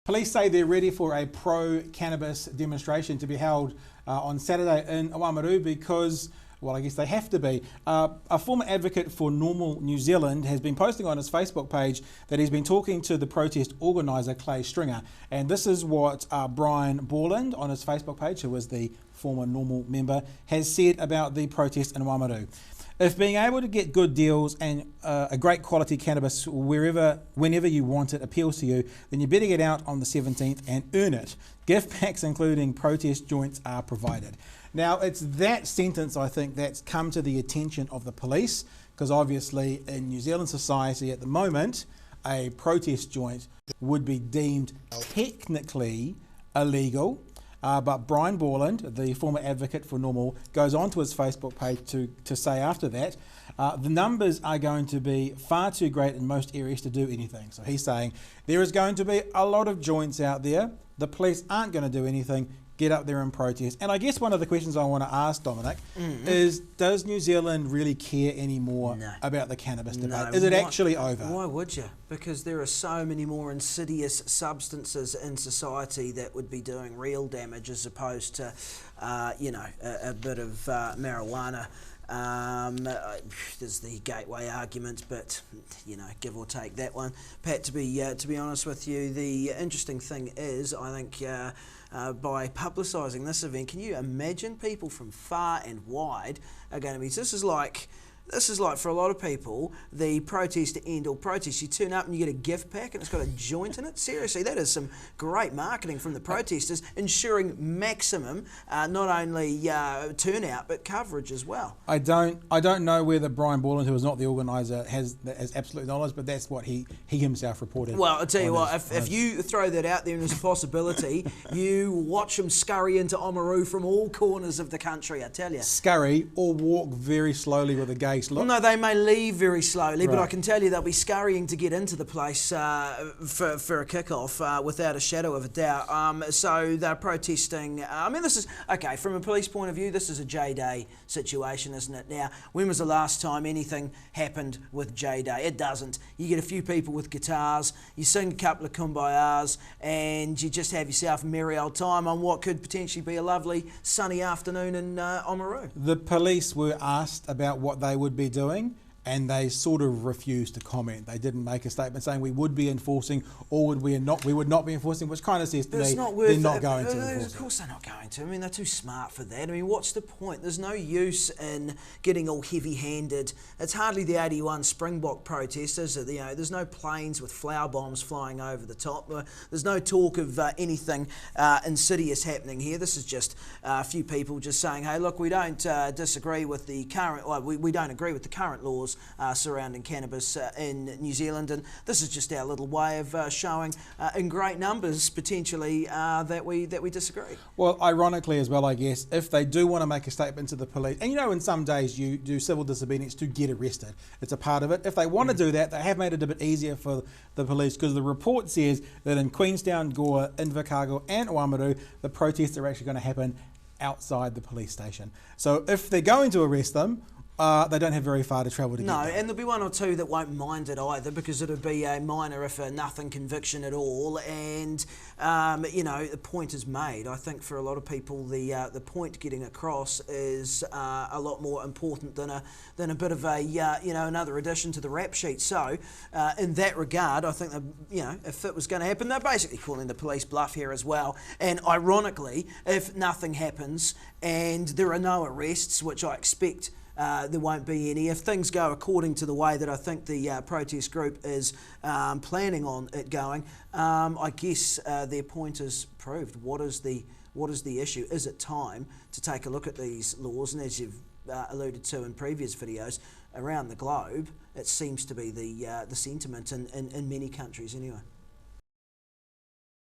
Police say they're ready for a pro-cannabis demonstration to be held on Saturday in Oamaru because, well, I guess they have to be. A former advocate for Normal New Zealand has been posting on his Facebook page that he's been talking to the protest organiser, Clay Stringer. And this is what Brian Borland on his Facebook page, who was the former Normal member, has said about the protest in Oamaru. If being able to get good deals and a great quality cannabis whenever you want it appeals to you, then you better get out on the 17th and earn it. Gift packs including protest joints are provided. Now, it's that sentence, I think, that's come to the attention of the police, because obviously in New Zealand society at the moment, a protest joint would be deemed technically illegal. But Brian Borland, the former advocate for Normal, goes onto his Facebook page to say after that, the numbers are going to be far too great in most areas to do anything. So he's saying there is going to be a lot of joints out there. The police aren't going to do anything. Get up there and protest. And I guess one of the questions I want to ask Dominic is, does New Zealand really care anymore about the cannabis debate? Is it actually over? Why would you? Because there are so many more insidious substances in society that would be doing real damage as opposed to, a bit of marijuana. There's the gateway argument, but give or take that one. Pat, to be honest with you, the interesting thing is, I think by publicising this event, can you imagine people from far and wide are going to be? This is like for a lot of people the protest to end all protests. You turn up and you get a gift pack and it's got a joint in it. Seriously, that is some great marketing from the protesters, ensuring maximum not only turnout but coverage as well. I don't know whether Brian Borland, who is not the organiser, has absolute knowledge, but that's what he himself reported. Well, I'll tell you what, if you throw that out there and there's a possibility, you watch them scurry into Oamaru from all corners of the country, I tell you. Scurry or walk very slowly with a gaze look? Well, no, they may leave very slowly, but I can tell you they'll be scurrying to get into the place for a kick-off without a shadow of a doubt. So they're protesting. This is, okay, from a police point of view, this is a J-Day situation, isn't it? Now, when was the last time anything happened with J-Day? It doesn't. You get a few people with guitars, you sing a couple of kumbayas, and you just have yourself a merry old time on what could potentially be a lovely sunny afternoon in Oamaru. The police were asked about what they would be doing, and they sort of refused to comment. They didn't make a statement saying we would be enforcing or we would not be enforcing, which kind of says to me they're not going to enforce. Of course they're not going to. They're too smart for that. What's the point? There's no use in getting all heavy-handed. It's hardly the 81 Springbok protesters. There's no planes with flower bombs flying over the top. There's no talk of anything insidious happening here. This is just a few people just saying, hey, look, we don't disagree with the current, we don't agree with the current laws surrounding cannabis in New Zealand, and this is just our little way of showing in great numbers potentially that we disagree. Well, ironically as well, I guess, if they do want to make a statement to the police, and in some days you do civil disobedience to get arrested, it's a part of it. If they want to do that, they have made it a bit easier for the police, because the report says that in Queenstown, Gore, Invercargill and Oamaru, the protests are actually going to happen outside the police station. So if they're going to arrest them, they don't have very far to travel to get there. No, and there'll be one or two that won't mind it either, because it'll be a minor if a nothing conviction at all, and the point is made. I think for a lot of people the point getting across is a lot more important than a bit of a another addition to the rap sheet. So in that regard, I think that, if it was going to happen, they're basically calling the police bluff here as well. And ironically, if nothing happens and there are no arrests, which I expect there won't be any, if things go according to the way that I think the protest group is planning on it going, I guess their point is proved. What is the issue? Is it time to take a look at these laws? And as you've alluded to in previous videos, around the globe, it seems to be the sentiment in many countries anyway.